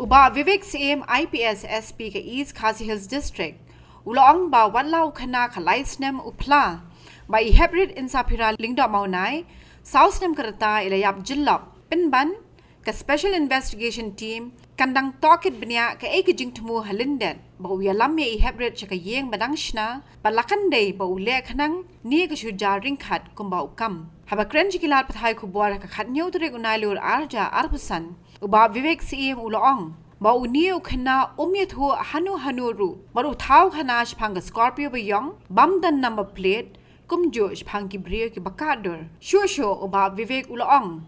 Uba Vivek CM IPS SP ke East Khasi Hills District. Ulong ba Wadlau Khynnah Khalai Snem Upla. Ba Heprit Insapira Lingda Maunai. South Snem Kereta Ilayap Jillop. Pinban ke Special Investigation Team. Kandang Tokit Benya ke Ekijing Temu Halindet. Ba Uyalam ye Heprit Chaka Yeng Badang Shna. Ba Lakande ba Ule Khnang. Ni ke Shuja Ryngkhat Kumba Ukam. Haba Krenji Kilat Pathai Kubuar ke Khatnyo Turek Unailur Arja Arpusan. Uba Vivek CM Ulong. Ba uniu Khynnah umyathu hanu ru. Baru thau Khynnah shpang Scorpio bayong. Bamdan number plate. Kumjo shpang kibriyo ki bakadur. Sure uba Vivek Ulong.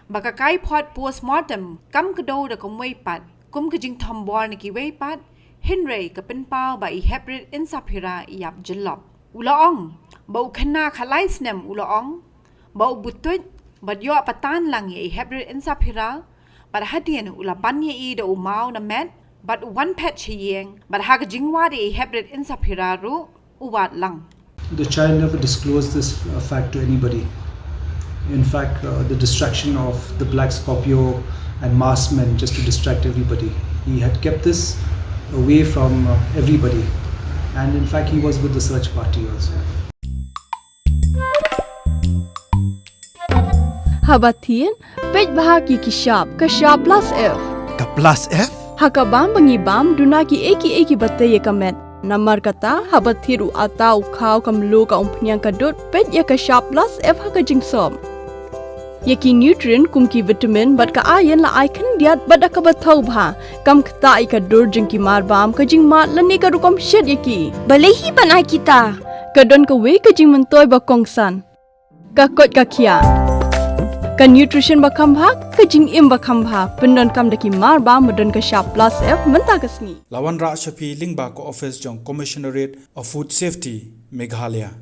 Baka kai pot postmortem. Kam kedo da kumway pat. Kum kajing tombor ni ki way pat. Henry ka pinpao ba Heprit insapira iyap jilop. Ulong. Ba Khynnah Khalai Snem Ulong. Ba butut. Ba yo patan lang ye Heprit insapira. But Hadien ulaban ye da umau na met, but one patch yeng, but hagajingwa de Heprit insapira ru uwat lang. The child never disclosed this fact to anybody. In fact, the distraction of the Black Scorpio and masked men just to distract everybody. He had kept this away from everybody, and in fact, he was with the search party also. Habatien, pej bahagi kishap, kashap plus F. Ka plus F? Hakabam bangibam dunaki eki bataya kamet. Namar kata habathiru atau khau kamlu ka umpnyang kadut pej ya kashap plus F hakajing som. Yaki nutrient kumki vitamin bat ka ayan la icon diat bat akabathau bha. Kam kata ikadur jingki marbam kajing mat lani ka rukom shed yaki. Balehi banai kita. Kadon ka we kajing mentoy bakongsan. Kakot kakia. Ka nutrition bakam bha kajing im bakam bha pendon kam daki marba medon ka sharp plus F menta kasni Lawan Ra Shapi Lingba ko office jong Commissionerate of Food Safety Meghalaya.